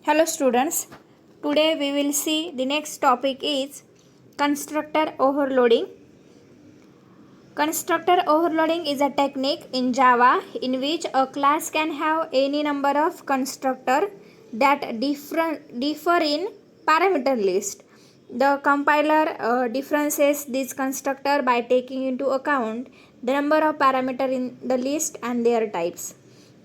Hello students, today we will see the next topic is constructor overloading. Constructor overloading is a technique in Java in which a class can have any number of constructors that differ in parameter list. The compiler differentiates this constructor by taking into account the number of parameters in the list and their types.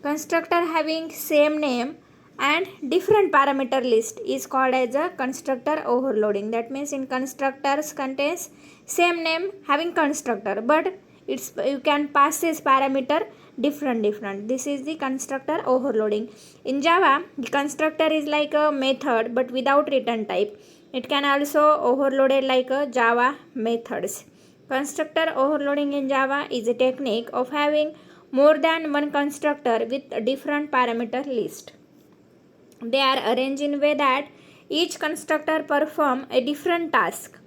Constructor having same name and different parameter list is called as a constructor overloading. That means in constructors contains same name having constructor, but you can pass this parameter different. This is the constructor overloading. In Java, the constructor is like a method but without return type. It can also overloaded like a Java methods. Constructor overloading in Java is a technique of having more than one constructor with a different parameter list. They are arranged in a way that each constructor perform a different task.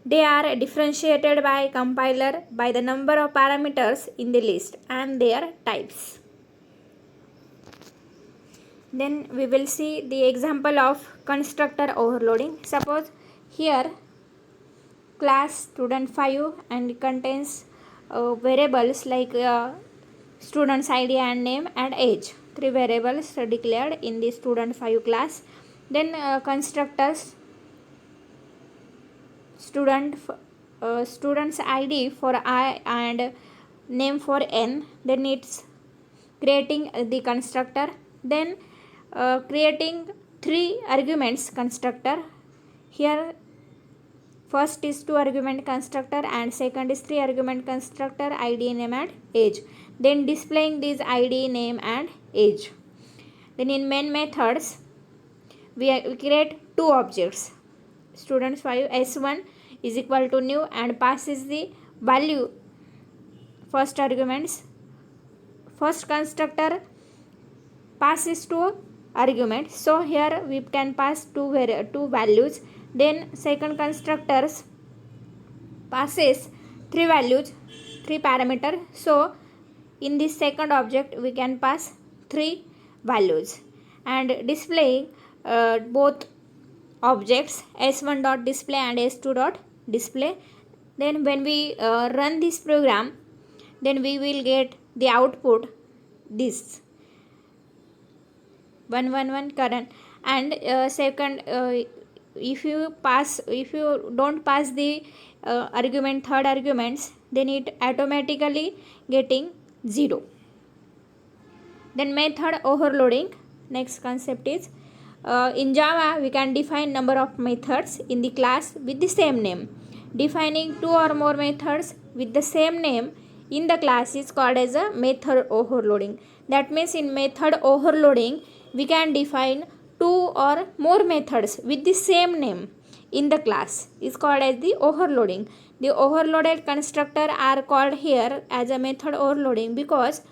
They are differentiated by compiler by the number of parameters in the list and their types. Then we will see the example of constructor overloading. Suppose here class student 5 and contains variables like student's ID and name and age. Three variables are declared in the student 5 class. Then constructors student's ID for I and name for n. Then it's creating the constructor. Then creating three arguments constructor. Here first is 2 argument constructor and second is 3 argument constructor, ID, name and age. Then displaying these ID, name and age. Then in main methods we create two objects. Students 5 s1 is equal to new and passes the value first arguments. First constructor passes two arguments, so here we can pass two values. Then second constructors passes three values, three parameter. So in this second object we can pass three values and display both objects s1 dot display and s2 dot display. Then when we run this program, then we will get the output this 111 current. And second if you don't pass the third arguments, then it automatically getting 0. Then method overloading. Next concept is in Java we can define number of methods in the class with the same name. Defining two or more methods with the same name in the class is called as a method overloading. That means in method overloading we can define two or more methods with the same name in the class is called as the overloading. The overloaded constructor are called here as a method overloading because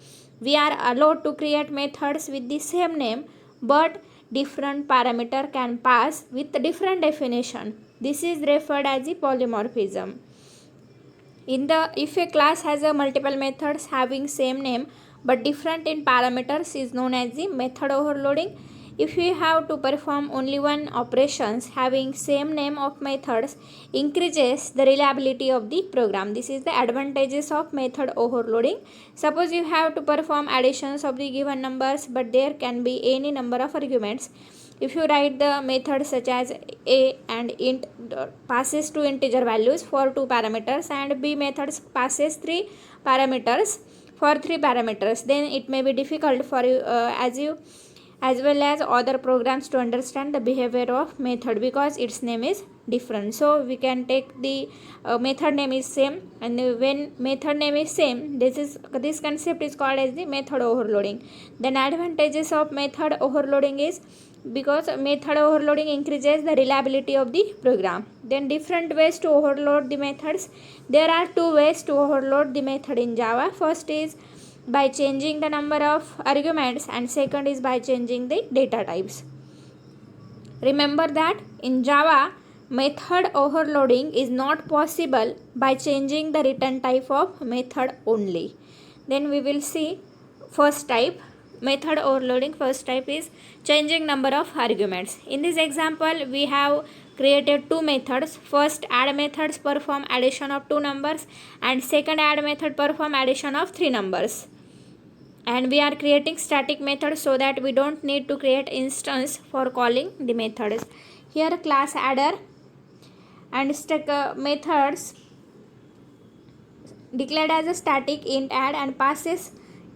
we are allowed to create methods with the same name but different parameter can pass with different definition. This is referred as the polymorphism. If a class has a multiple methods having same name but different in parameters is known as the method overloading. If we have to perform only one operations having same name of methods increases the reliability of the program. This is the advantages of method overloading. Suppose you have to perform additions of the given numbers but there can be any number of arguments. If you write the method such as a and int passes two integer values for two parameters and b methods passes three parameters for three parameters, then it may be difficult for you as well as other programs to understand the behavior of method because its name is different. So we can take the method name is same, and when method name is same, this concept is called as the method overloading. Then advantages of method overloading is because method overloading increases the reliability of the program. Then different ways to overload the methods. There are two ways to overload the method in Java. First is by changing the number of arguments and second is by changing the data types. Remember that in Java method overloading is not possible by changing the return type of method only. Then we will see first type method overloading. First type is changing number of arguments. In this example, we have created two methods. First add methods perform addition of two numbers, and second add method perform addition of three numbers. And we are creating static method so that we don't need to create instance for calling the methods. Here class adder and methods declared as a static int add and passes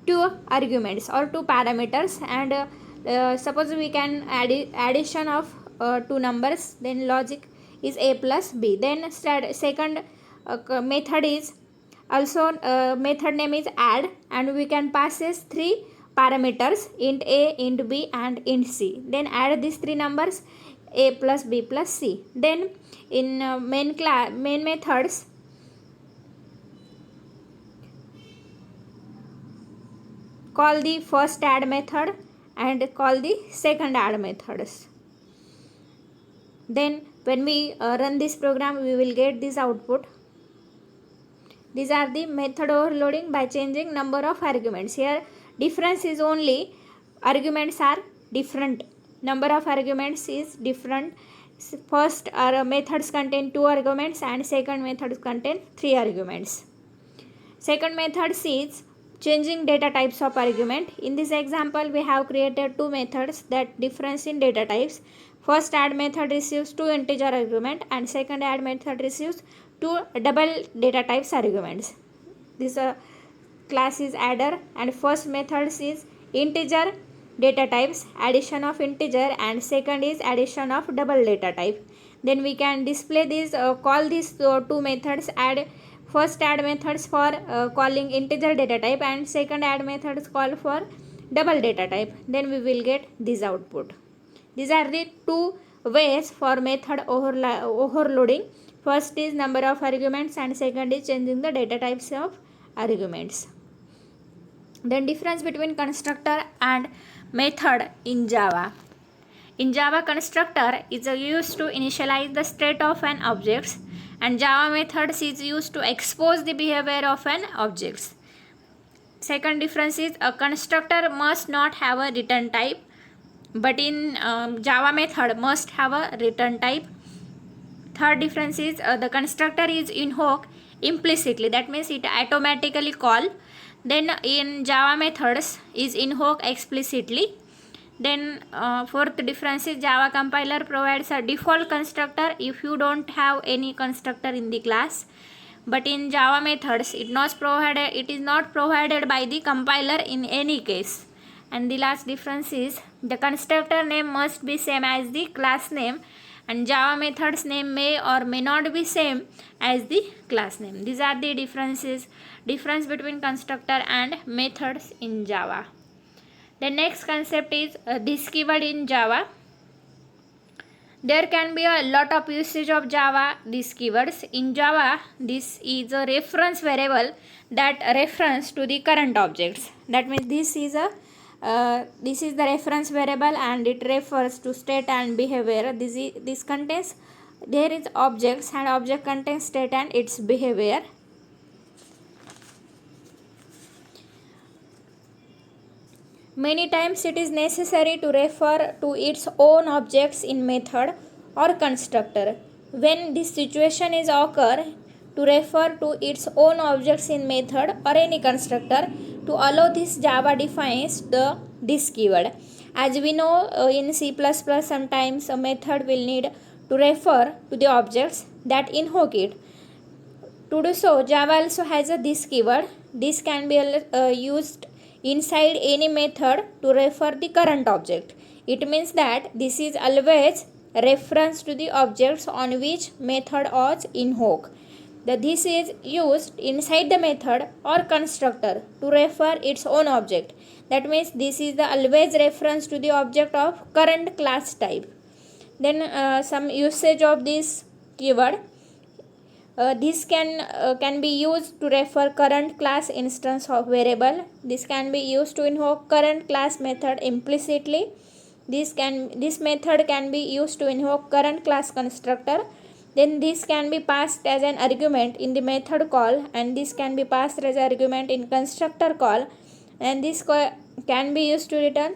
two arguments or two parameters, and suppose we can add addition of two numbers, then logic is a plus b. Then second method is also method name is add, and we can passes three parameters int a, int b and int c. Then add these three numbers a plus b plus c. Then in main methods call the first add method and call the second add methods. Then when we run this program, we will get this output. These are the method overloading by changing number of arguments. Here difference is only arguments are different. Number of arguments is different. First methods contain two arguments and second methods contain three arguments. Second method is changing data types of argument. In this example, we have created two methods that difference in data types. First add method receives two integer argument and second add method receives two double data types arguments. This class is adder, and first method is integer data types addition of integer, and second is addition of double data type. Then we can display these call these two methods. First add methods for calling integer data type and second add methods call for double data type. Then we will get this output. These are the two ways for method overloading. First is number of arguments and second is changing the data types of arguments. Then difference between constructor and method in Java. In Java, constructor is used to initialize the state of an object, and Java methods is used to expose the behavior of an object. Second difference is a constructor must not have a return type, but in Java method must have a return type. Third difference is the constructor is invoked implicitly, that means it automatically call. Then in Java methods is invoked explicitly. Then fourth difference is Java compiler provides a default constructor if you don't have any constructor in the class, but in Java methods it is not provided by the compiler in any case. And the last difference is the constructor name must be same as the class name, and Java methods name may or may not be same as the class name. These are the difference between constructor and methods in Java. The next concept is this keyword in Java. There can be a lot of usage of Java these keywords. In Java, this is a reference variable that refers to the current objects. That means this is the reference variable and it refers to state and behavior. This contains, there is objects and object contains state and its behavior. Many times it is necessary to refer to its own objects in method or constructor. When this situation is occur, to refer to its own objects in method or any constructor, to allow this Java defines this keyword. As we know in C++ sometimes a method will need to refer to the objects that invoke it. To do so, Java also has this keyword. This can be used inside any method to refer the current object. It means that this is always reference to the objects on which method was invoked. This is used inside the method or constructor to refer its own object. That means this is the always reference to the object of current class type. Then some usage of this keyword. This can be used to refer current class instance of variable. This can be used to invoke current class method implicitly. This method can be used to invoke current class constructor. Then this can be passed as an argument in the method call, and this can be passed as argument in constructor call, and this can be used to return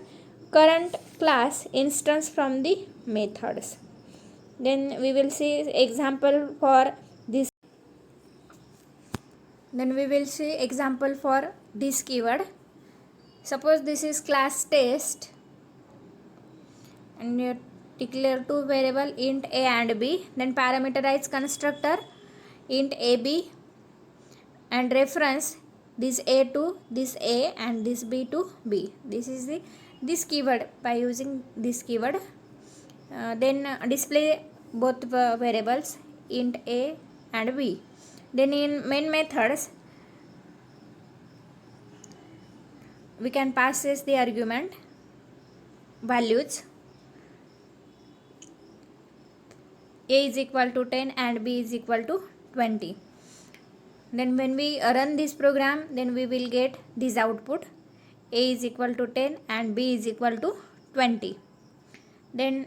current class instance from the methods. Then we will see example for this. Then we will see example for this keyword. Suppose this is class test and you declare two variable int a and b, then parameterize constructor int ab and reference this a to this a and this b to b. This is the this keyword. By using this keyword, then display both variables int a and b. Then in main methods we can pass as the argument values a is equal to 10 and b is equal to 20. Then when we run this program, then we will get this output: a is equal to 10 and b is equal to 20. Then